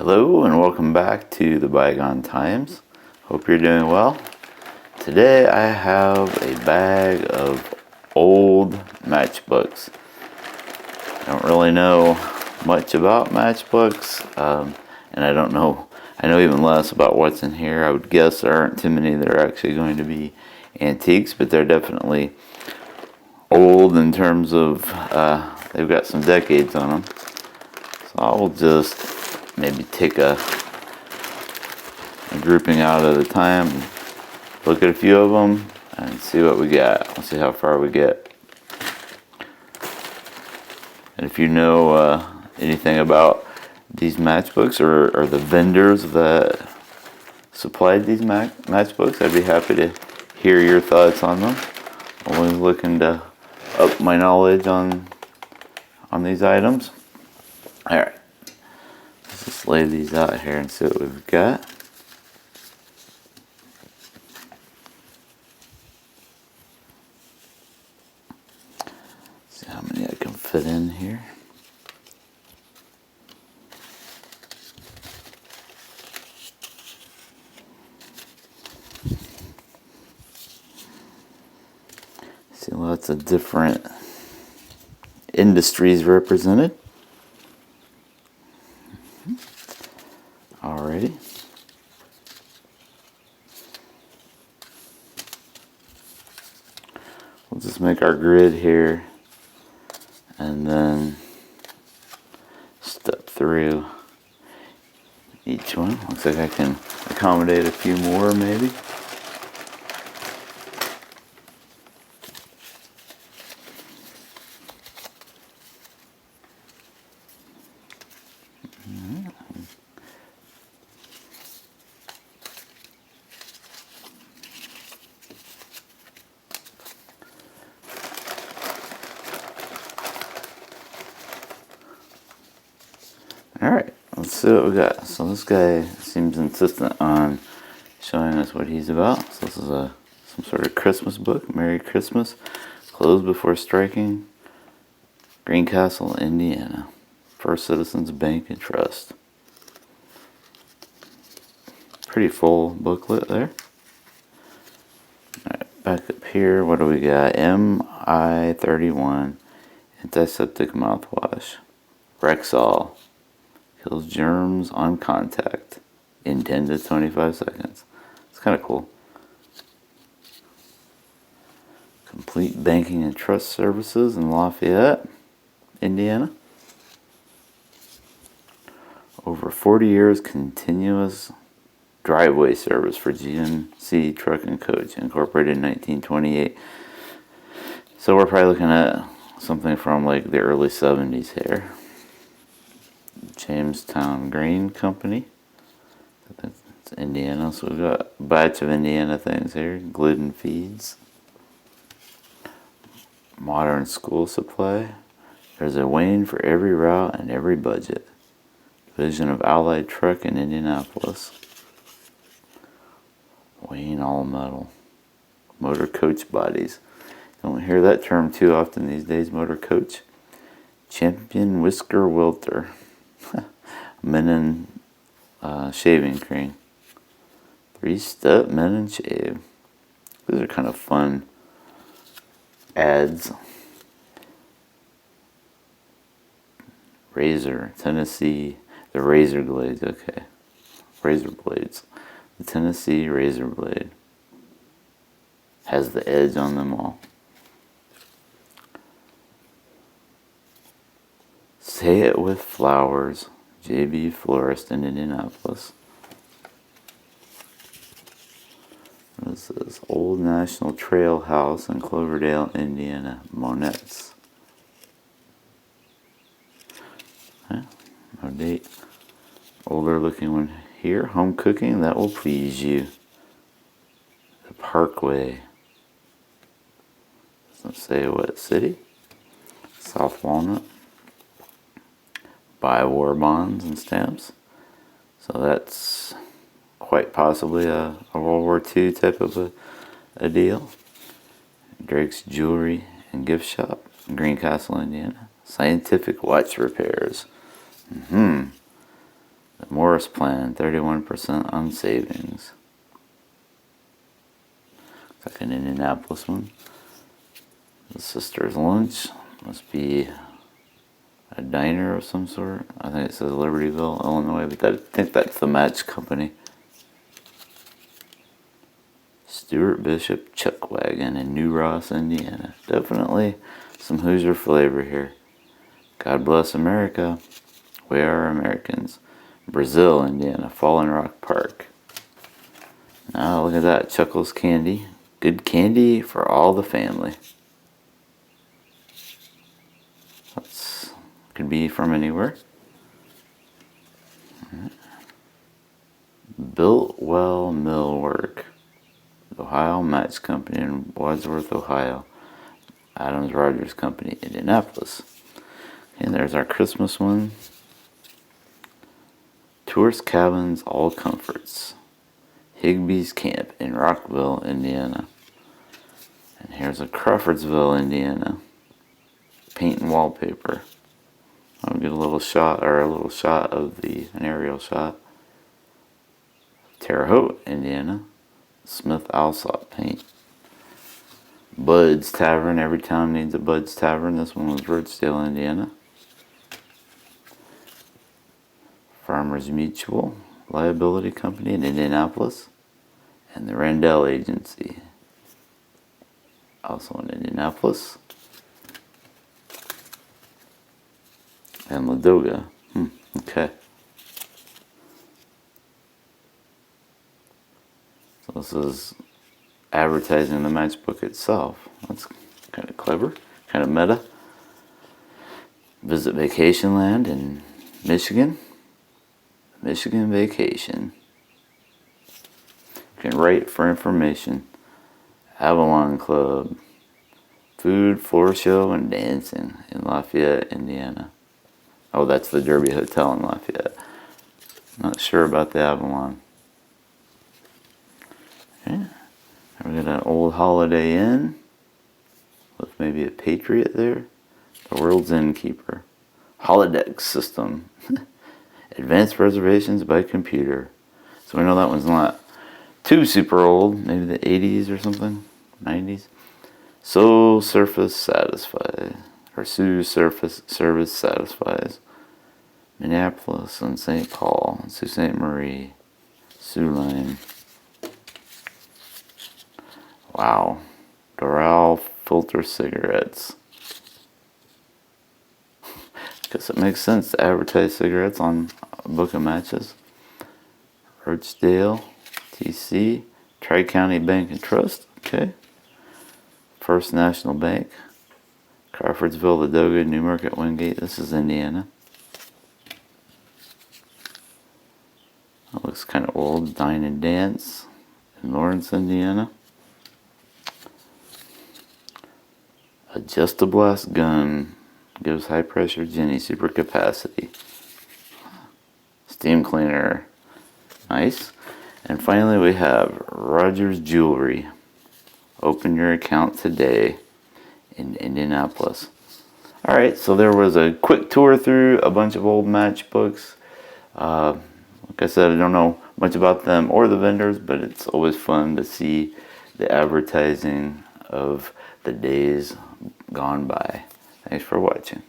Hello and welcome back to the Bygone Times. Hope you're doing well. Today I have a bag of old matchbooks. I don't really know much about matchbooks, and I know even less about what's in here. I would guess there aren't too many that are actually going to be antiques, but they're definitely old in terms of they've got some decades on them. So I will just maybe take a grouping out at a time, and look at a few of them, and see what we got. We'll see how far we get. And if you know anything about these matchbooks or the vendors that supplied these matchbooks, I'd be happy to hear your thoughts on them. Always looking to up my knowledge on these items. All right. Let's just lay these out here and see what we've got. See how many I can fit in here. See lots of different industries represented. Alrighty. We'll just make our grid here and then step through each one. Looks like I can accommodate a few more maybe. Alright, let's see what we got. So this guy seems insistent on showing us what he's about. So this is some sort of Christmas book. Merry Christmas. Closed before striking. Greencastle, Indiana. First Citizens Bank and Trust. Pretty full booklet there. Alright, back up here, what do we got? MI31 Antiseptic Mouthwash. Rexall. Kills germs on contact in 10 to 25 seconds. It's kind of cool. Complete banking and trust services in Lafayette, Indiana. Over 40 years continuous driveway service for GMC Truck and Coach, incorporated in 1928. So we're probably looking at something from like the early 70s here. Jamestown Grain Company. It's Indiana, so we've got a batch of Indiana things here. Gluten Feeds. Modern School Supply. There's a Wayne for every route and every budget. Division of Allied Truck in Indianapolis. Wayne All Metal. Motor Coach Bodies. Don't hear that term too often these days, motor coach. Champion Whisker Welter. Men and shaving cream. 3-step men and shave. These are kind of fun ads. Razor, Tennessee, the razor blades, okay. Razor blades. The Tennessee razor blade. Has the edge on them all. Say It With Flowers. J.B. Florist in Indianapolis. What is this? Old National Trail House in Cloverdale, Indiana. Monet's. Okay. No date. Older looking one here. Home cooking that will please you. The Parkway. Doesn't say what city. South Walnut. Buy war bonds and stamps. So that's quite possibly a World War II type of a deal. Drake's Jewelry and Gift Shop in Greencastle, Indiana. Scientific Watch Repairs. The Morris Plan, 31% on savings. Looks like an Indianapolis one. The Sister's Lunch. Must be a diner of some sort. I think it says Libertyville, Illinois, but I think that's the Match Company. Stuart Bishop Chuck Wagon in New Ross, Indiana. Definitely some Hoosier flavor here. God Bless America. We Are Americans. Brazil, Indiana. Fallen Rock Park. Now look at that. Chuckles Candy. Good candy for all the family. That's could be from anywhere. Builtwell Millwork. Ohio Match Company in Wadsworth, Ohio. Adams Rogers Company, Indianapolis. And there's our Christmas one. Tourist Cabins, All Comforts. Higbee's Camp in Rockville, Indiana. And here's a Crawfordsville, Indiana. Paint and wallpaper. I'll get a little shot of an aerial shot. Terre Haute, Indiana. Smith Alsop paint. Bud's Tavern. Every town needs a Bud's Tavern. This one was Rochdale, Indiana. Farmers Mutual Liability Company in Indianapolis. And the Randell Agency, also in Indianapolis. And Ladoga. Okay. So this is advertising the Matchbook itself. That's kind of clever, kind of meta. Visit Vacation Land in Michigan. Michigan Vacation. You can write for information. Avalon Club. Food, floor show, and dancing in Lafayette, Indiana. Oh, that's the Derby Hotel in Lafayette. Not sure about the Avalon. Okay. We got an old Holiday Inn with maybe a Patriot there. The World's Innkeeper. Holodeck system. Advanced reservations by computer. So we know that one's not too super old. Maybe the 80s or something. 90s. So Surface Satisfies. Or Sioux Surface Service Satisfies. Minneapolis and St. Paul. And Sault Ste. Marie. Sioux Line. Wow. Doral filter cigarettes. Guess it makes sense to advertise cigarettes on a book of matches. Rochdale, TC, Tri-County Bank and Trust. Okay. First National Bank. Crawfordsville, Ladoga, Newmarket, Wingate. This is Indiana. That looks kind of old. Dine and Dance in Lawrence, Indiana. Adjust-a-Blast gun. Gives high pressure Jenny super capacity. Steam cleaner. Nice. And finally we have Rogers Jewelry. Open your account today in Indianapolis. Alright, so there was a quick tour through a bunch of old matchbooks. Like I said, I don't know much about them or the vendors, but it's always fun to see the advertising of the days gone by. Thanks for watching.